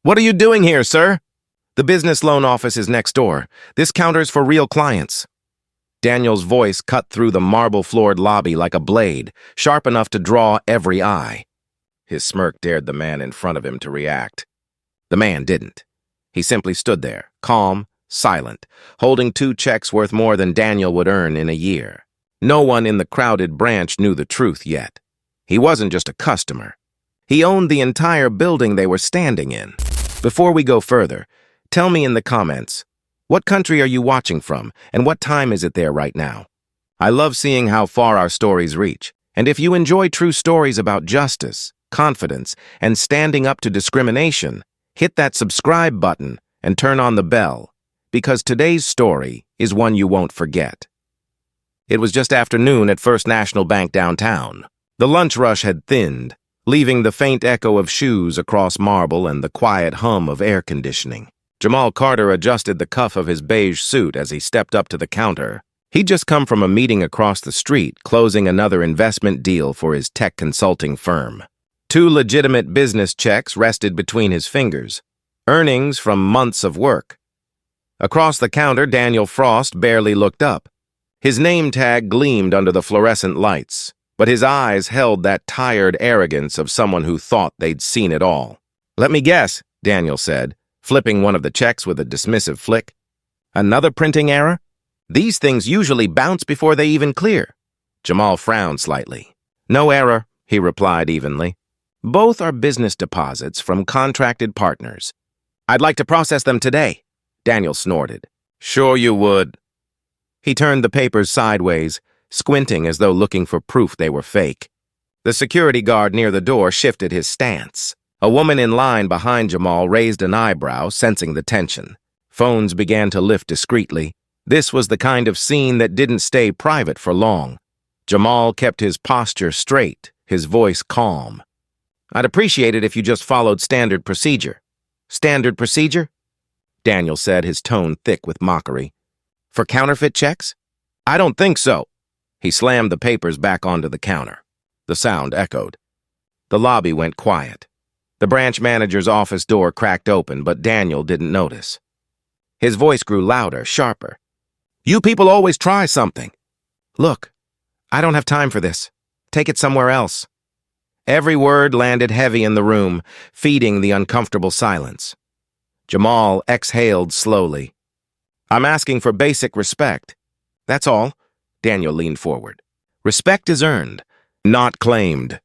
What are you doing here, sir? The business loan office is next door. This counter's for real clients. Daniel's voice cut through the marble-floored lobby like a blade, sharp enough to draw every eye. His smirk dared the man in front of him to react. The man didn't. He simply stood there, calm, silent, holding 2 checks worth more than Daniel would earn in a year. No one in the crowded branch knew the truth yet. He wasn't just a customer. He owned the entire building they were standing in. Before we go further, tell me in the comments, what country are you watching from, and what time is it there right now? I love seeing how far our stories reach, and if you enjoy true stories about justice, confidence, and standing up to discrimination, hit that subscribe button and turn on the bell, because today's story is one you won't forget. It was just afternoon at First National Bank downtown. The lunch rush had thinned, leaving the faint echo of shoes across marble and the quiet hum of air conditioning. Jamal Carter adjusted the cuff of his beige suit as he stepped up to the counter. He'd just come from a meeting across the street, closing another investment deal for his tech consulting firm. 2 legitimate business checks rested between his fingers, earnings from months of work. Across the counter, Daniel Frost barely looked up. His name tag gleamed under the fluorescent lights, but his eyes held that tired arrogance of someone who thought they'd seen it all. "Let me guess," Daniel said, flipping one of the checks with a dismissive flick. "Another printing error? These things usually bounce before they even clear." Jamal frowned slightly. "No error," he replied evenly. "Both are business deposits from contracted partners. I'd like to process them today," Daniel snorted. "Sure you would." He turned the papers sideways, squinting as though looking for proof they were fake. The security guard near the door shifted his stance. A woman in line behind Jamal raised an eyebrow, sensing the tension. Phones began to lift discreetly. This was the kind of scene that didn't stay private for long. Jamal kept his posture straight, his voice calm. "I'd appreciate it if you just followed standard procedure." "Standard procedure?" Daniel said, his tone thick with mockery. "For counterfeit checks?" "I don't think so." He slammed the papers back onto the counter. The sound echoed. The lobby went quiet. The branch manager's office door cracked open, but Daniel didn't notice. His voice grew louder, sharper. "You people always try something. Look, I don't have time for this. Take it somewhere else." Every word landed heavy in the room, feeding the uncomfortable silence. Jamal exhaled slowly. "I'm asking for basic respect. That's all." Daniel leaned forward. "Respect is earned, not claimed."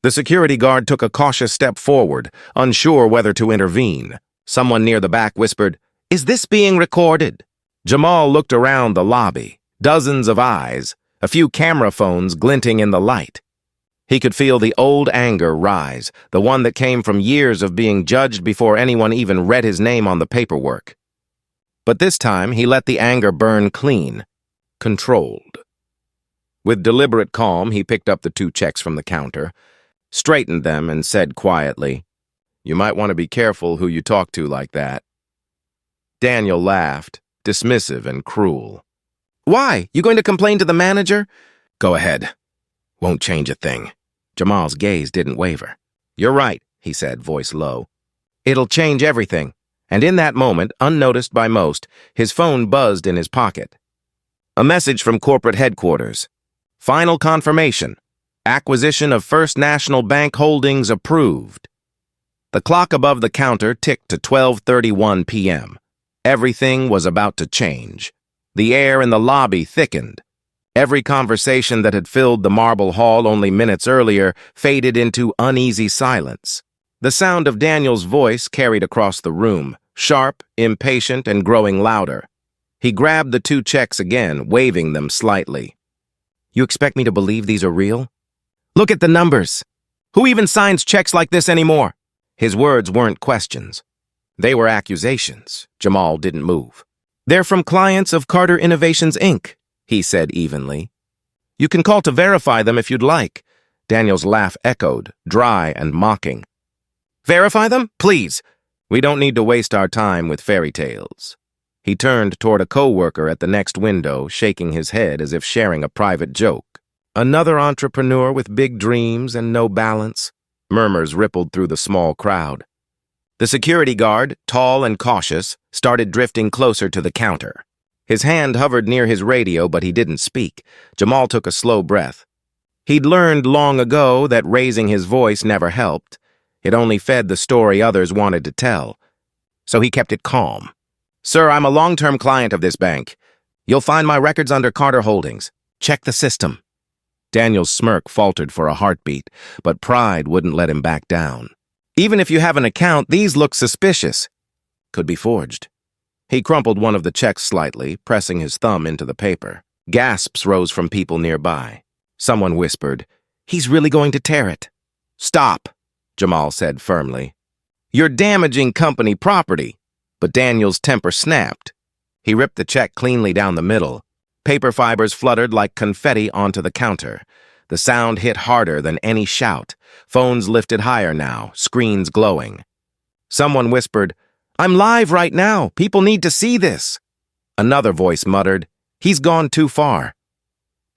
The security guard took a cautious step forward, unsure whether to intervene. Someone near the back whispered, "Is this being recorded?" Jamal looked around the lobby. Dozens of eyes, a few camera phones glinting in the light. He could feel the old anger rise, the one that came from years of being judged before anyone even read his name on the paperwork. But this time, he let the anger burn clean, controlled. With deliberate calm, he picked up the 2 checks from the counter, straightened them, and said quietly, "You might want to be careful who you talk to like that." Daniel laughed, dismissive and cruel. "Why? You going to complain to the manager?" "Go ahead. Won't change a thing." Jamal's gaze didn't waver. "You're right," he said, voice low. "It'll change everything." And in that moment, unnoticed by most, his phone buzzed in his pocket. A message from corporate headquarters. "Final confirmation. Acquisition of First National Bank holdings approved." The clock above the counter ticked to 12:31 p.m. Everything was about to change. The air in the lobby thickened. Every conversation that had filled the marble hall only minutes earlier faded into uneasy silence. The sound of Daniel's voice carried across the room, sharp, impatient, and growing louder. He grabbed the 2 checks again, waving them slightly. "You expect me to believe these are real? Look at the numbers. Who even signs checks like this anymore?" His words weren't questions. They were accusations. Jamal didn't move. "They're from clients of Carter Innovations, Inc., he said evenly. "You can call to verify them if you'd like." Daniel's laugh echoed, dry and mocking. "Verify them? Please. We don't need to waste our time with fairy tales." He turned toward a coworker at the next window, shaking his head as if sharing a private joke. "Another entrepreneur with big dreams and no balance." Murmurs rippled through the small crowd. The security guard, tall and cautious, started drifting closer to the counter. His hand hovered near his radio, but he didn't speak. Jamal took a slow breath. He'd learned long ago that raising his voice never helped. It only fed the story others wanted to tell. So he kept it calm. "Sir, I'm a long-term client of this bank. You'll find my records under Carter Holdings. Check the system." Daniel's smirk faltered for a heartbeat, but pride wouldn't let him back down. "Even if you have an account, these look suspicious. Could be forged." He crumpled one of the checks slightly, pressing his thumb into the paper. Gasps rose from people nearby. Someone whispered, "He's really going to tear it." "Stop," Jamal said firmly. "You're damaging company property." But Daniel's temper snapped. He ripped the check cleanly down the middle. Paper fibers fluttered like confetti onto the counter. The sound hit harder than any shout. Phones lifted higher now, screens glowing. Someone whispered, "I'm live right now. People need to see this." Another voice muttered, "He's gone too far."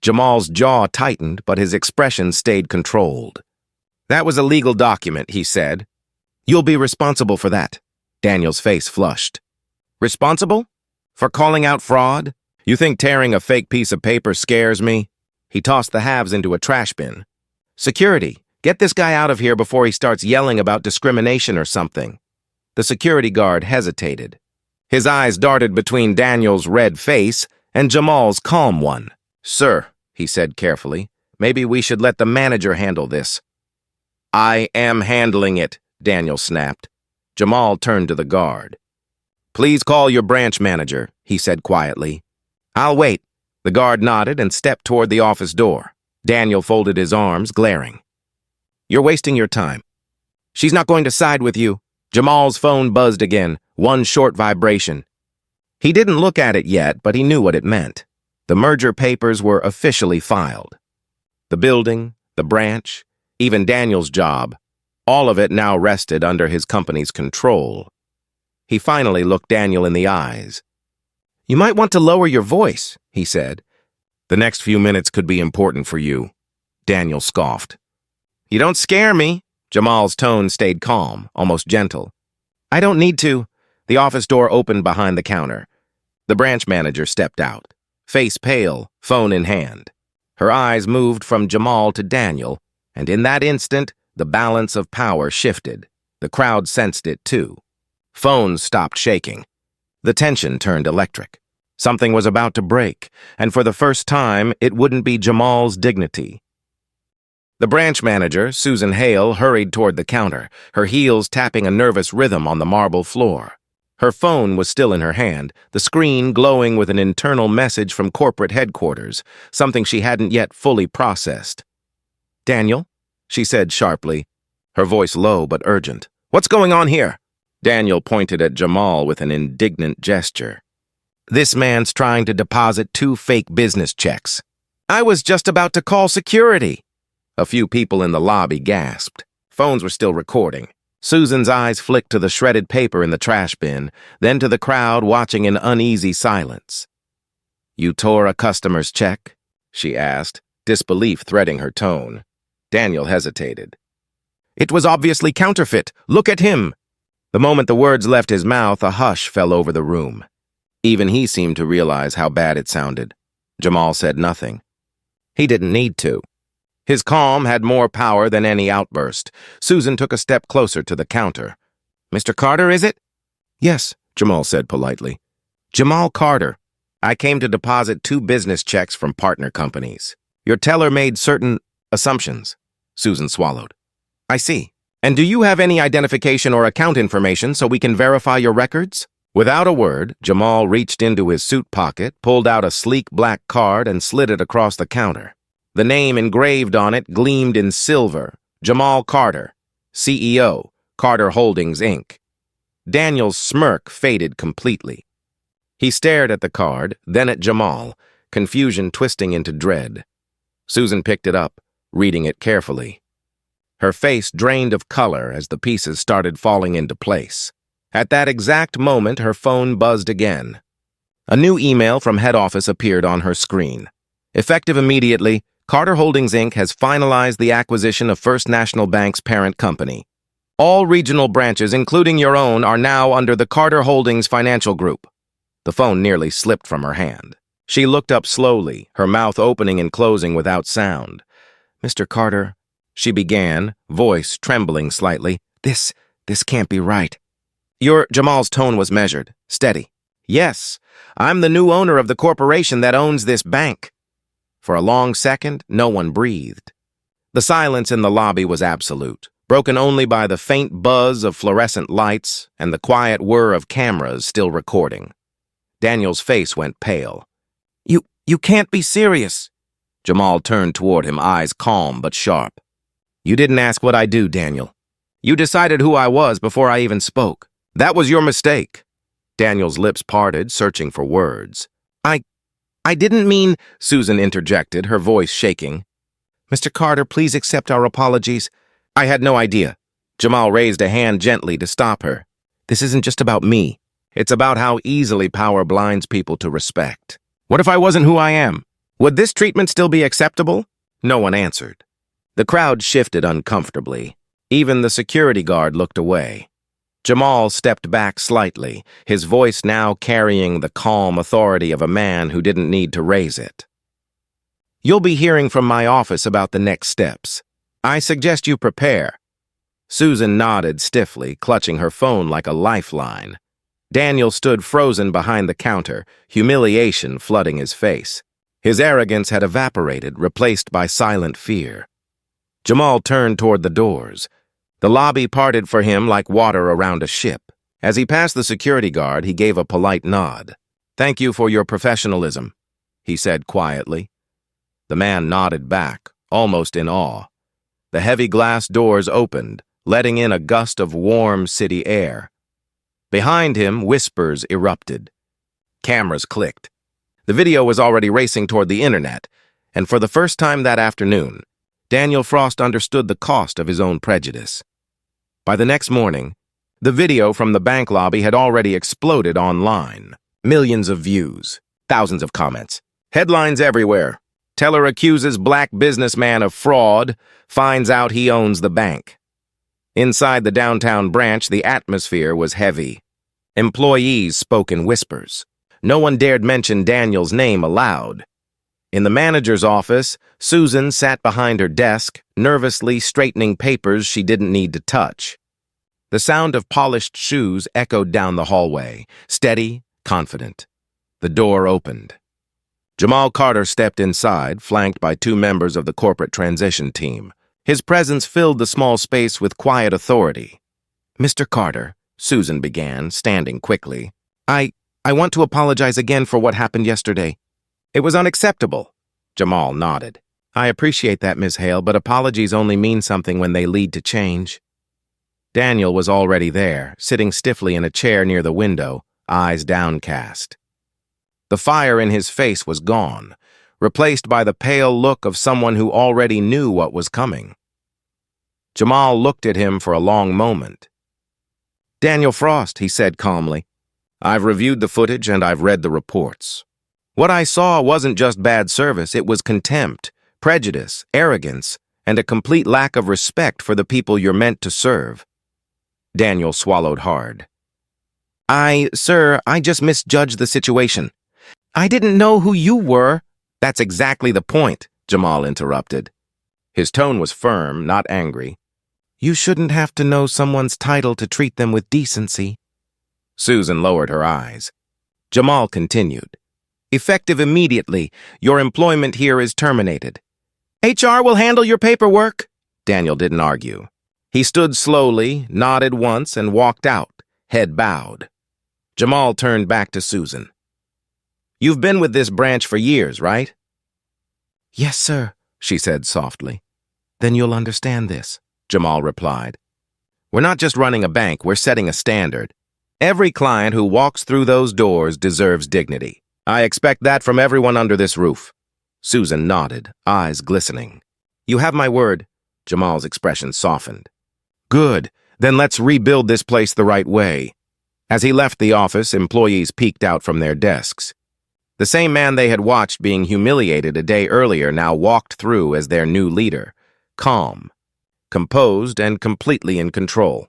Jamal's jaw tightened, but his expression stayed controlled. "That was a legal document," he said. "You'll be responsible for that." Daniel's face flushed. "Responsible? For calling out fraud? You think tearing a fake piece of paper scares me?" He tossed the halves into a trash bin. "Security, get this guy out of here before he starts yelling about discrimination or something." The security guard hesitated. His eyes darted between Daniel's red face and Jamal's calm one. "Sir," he said carefully, "maybe we should let the manager handle this." "I am handling it," Daniel snapped. Jamal turned to the guard. "Please call your branch manager," he said quietly. "I'll wait." The guard nodded and stepped toward the office door. Daniel folded his arms, glaring. "You're wasting your time." "She's not going to side with you." Jamal's phone buzzed again, one short vibration. He didn't look at it yet, but he knew what it meant. The merger papers were officially filed. The building, the branch, even Daniel's job, all of it now rested under his company's control. He finally looked Daniel in the eyes. "You might want to lower your voice," he said. "The next few minutes could be important for you," Daniel scoffed. "You don't scare me." Jamal's tone stayed calm, almost gentle. "I don't need to." The office door opened behind the counter. The branch manager stepped out, face pale, phone in hand. Her eyes moved from Jamal to Daniel, and in that instant, the balance of power shifted. The crowd sensed it too. Phones stopped shaking. The tension turned electric. Something was about to break, and for the first time, it wouldn't be Jamal's dignity. The branch manager, Susan Hale, hurried toward the counter, her heels tapping a nervous rhythm on the marble floor. Her phone was still in her hand, the screen glowing with an internal message from corporate headquarters, something she hadn't yet fully processed. "Daniel?" she said sharply, her voice low but urgent. "What's going on here?" Daniel pointed at Jamal with an indignant gesture. "This man's trying to deposit 2 fake business checks. I was just about to call security." A few people in the lobby gasped. Phones were still recording. Susan's eyes flicked to the shredded paper in the trash bin, then to the crowd watching in uneasy silence. "You tore a customer's check?" she asked, disbelief threading her tone. Daniel hesitated. "It was obviously counterfeit. Look at him." The moment the words left his mouth, a hush fell over the room. Even he seemed to realize how bad it sounded. Jamal said nothing. He didn't need to. His calm had more power than any outburst. Susan took a step closer to the counter. "Mr. Carter, is it?" "Yes," Jamal said politely. "Jamal Carter. I came to deposit 2 business checks from partner companies. Your teller made certain assumptions." Susan swallowed. "I see. And do you have any identification or account information so we can verify your records?" Without a word, Jamal reached into his suit pocket, pulled out a sleek black card, and slid it across the counter. The name engraved on it gleamed in silver. Jamal Carter, CEO, Carter Holdings, Inc. Daniel's smirk faded completely. He stared at the card, then at Jamal, confusion twisting into dread. Susan picked it up, reading it carefully. Her face drained of color as the pieces started falling into place. At that exact moment, her phone buzzed again. A new email from head office appeared on her screen. Effective immediately, Carter Holdings, Inc. has finalized the acquisition of First National Bank's parent company. All regional branches, including your own, are now under the Carter Holdings Financial Group. The phone nearly slipped from her hand. She looked up slowly, her mouth opening and closing without sound. "Mr. Carter," she began, voice trembling slightly. This can't be right." Jamal's tone was measured, steady. "Yes, I'm the new owner of the corporation that owns this bank." For a long second, no one breathed. The silence in the lobby was absolute, broken only by the faint buzz of fluorescent lights and the quiet whir of cameras still recording. Daniel's face went pale. You can't be serious." Jamal turned toward him, eyes calm but sharp. "You didn't ask what I do, Daniel. You decided who I was before I even spoke. That was your mistake." Daniel's lips parted, searching for words. I didn't mean," Susan interjected, her voice shaking. "Mr. Carter, please accept our apologies." "I had no idea." Jamal raised a hand gently to stop her. "This isn't just about me. It's about how easily power blinds people to respect. What if I wasn't who I am? Would this treatment still be acceptable?" No one answered. The crowd shifted uncomfortably. Even the security guard looked away. Jamal stepped back slightly, his voice now carrying the calm authority of a man who didn't need to raise it. "You'll be hearing from my office about the next steps. I suggest you prepare." Susan nodded stiffly, clutching her phone like a lifeline. Daniel stood frozen behind the counter, humiliation flooding his face. His arrogance had evaporated, replaced by silent fear. Jamal turned toward the doors. The lobby parted for him like water around a ship. As he passed the security guard, he gave a polite nod. "Thank you for your professionalism," he said quietly. The man nodded back, almost in awe. The heavy glass doors opened, letting in a gust of warm city air. Behind him, whispers erupted. Cameras clicked. The video was already racing toward the internet, and for the first time that afternoon, Daniel Frost understood the cost of his own prejudice. By the next morning, the video from the bank lobby had already exploded online. Millions of views, thousands of comments, headlines everywhere. Teller accuses black businessman of fraud, finds out he owns the bank. Inside the downtown branch, the atmosphere was heavy. Employees spoke in whispers. No one dared mention Daniel's name aloud. In the manager's office, Susan sat behind her desk, nervously straightening papers she didn't need to touch. The sound of polished shoes echoed down the hallway, steady, confident. The door opened. Jamal Carter stepped inside, flanked by two members of the corporate transition team. His presence filled the small space with quiet authority. "Mr. Carter," Susan began, standing quickly, I want to apologize again for what happened yesterday." "It was unacceptable." Jamal nodded. "I appreciate that, Ms. Hale, but apologies only mean something when they lead to change." Daniel was already there, sitting stiffly in a chair near the window, eyes downcast. The fire in his face was gone, replaced by the pale look of someone who already knew what was coming. Jamal looked at him for a long moment. "Daniel Frost," he said calmly, "I've reviewed the footage and I've read the reports. What I saw wasn't just bad service, it was contempt, prejudice, arrogance, and a complete lack of respect for the people you're meant to serve." Daniel swallowed hard. Sir, I just misjudged the situation. I didn't know who you were." "That's exactly the point," Jamal interrupted. His tone was firm, not angry. "You shouldn't have to know someone's title to treat them with decency." Susan lowered her eyes. Jamal continued. "Effective immediately, your employment here is terminated." "HR will handle your paperwork." Daniel didn't argue. He stood slowly, nodded once, and walked out, head bowed. Jamal turned back to Susan. "You've been with this branch for years, right?" "Yes, sir," she said softly. "Then you'll understand this," Jamal replied. "We're not just running a bank, we're setting a standard. Every client who walks through those doors deserves dignity. I expect that from everyone under this roof." Susan nodded, eyes glistening. "You have my word." Jamal's expression softened. "Good, then let's rebuild this place the right way." As he left the office, employees peeked out from their desks. The same man they had watched being humiliated a day earlier now walked through as their new leader, calm, composed and completely in control.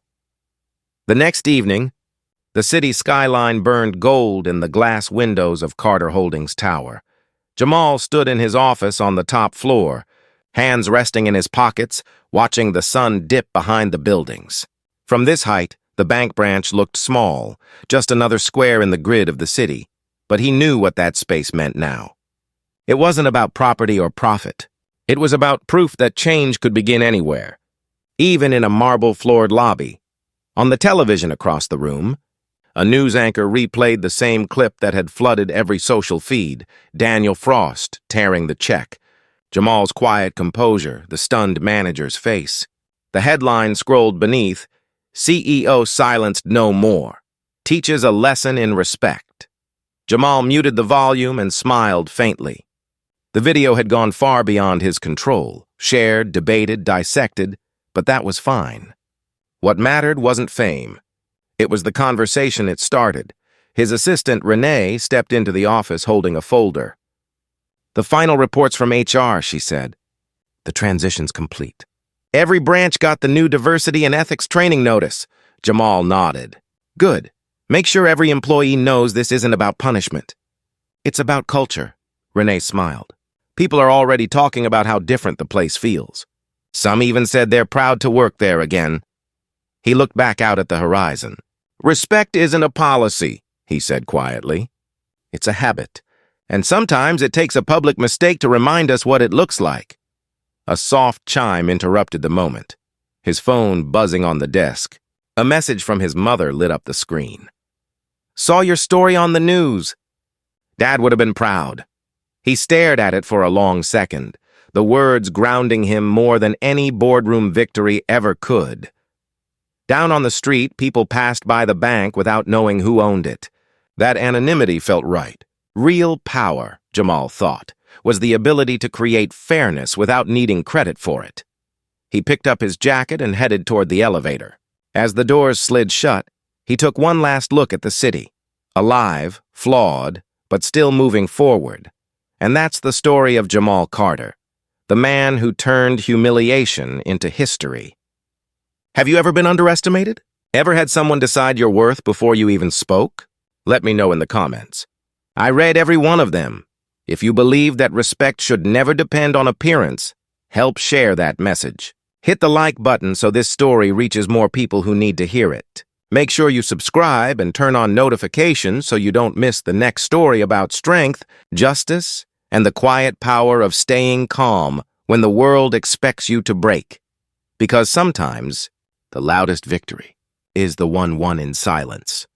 The next evening, the city skyline burned gold in the glass windows of Carter Holdings Tower. Jamal stood in his office on the top floor, hands resting in his pockets, watching the sun dip behind the buildings. From this height, the bank branch looked small, just another square in the grid of the city, but he knew what that space meant now. It wasn't about property or profit. It was about proof that change could begin anywhere, even in a marble-floored lobby. On the television across the room, a news anchor replayed the same clip that had flooded every social feed, Daniel Frost tearing the check, Jamal's quiet composure, the stunned manager's face. The headline scrolled beneath, CEO silenced no more, teaches a lesson in respect. Jamal muted the volume and smiled faintly. The video had gone far beyond his control, shared, debated, dissected, but that was fine. What mattered wasn't fame. It was the conversation it started. His assistant, Renee, stepped into the office holding a folder. "The final reports from HR," she said. "The transition's complete. Every branch got the new diversity and ethics training notice." Jamal nodded. "Good. Make sure every employee knows this isn't about punishment. It's about culture." Renee smiled. "People are already talking about how different the place feels. Some even said they're proud to work there again." He looked back out at the horizon. "Respect isn't a policy," he said quietly. "It's a habit. And sometimes it takes a public mistake to remind us what it looks like." A soft chime interrupted the moment, his phone buzzing on the desk. A message from his mother lit up the screen. "Saw your story on the news." Dad would have been proud. He stared at it for a long second, the words grounding him more than any boardroom victory ever could. Down on the street, people passed by the bank without knowing who owned it. That anonymity felt right. Real power, Jamal thought, was the ability to create fairness without needing credit for it. He picked up his jacket and headed toward the elevator. As the doors slid shut, he took one last look at the city. Alive, flawed, but still moving forward. And that's the story of Jamal Carter, the man who turned humiliation into history. Have you ever been underestimated? Ever had someone decide your worth before you even spoke? Let me know in the comments. I read every one of them. If you believe that respect should never depend on appearance, help share that message. Hit the like button so this story reaches more people who need to hear it. Make sure you subscribe and turn on notifications so you don't miss the next story about strength, justice, and the quiet power of staying calm when the world expects you to break. Because sometimes, the loudest victory is the one won in silence.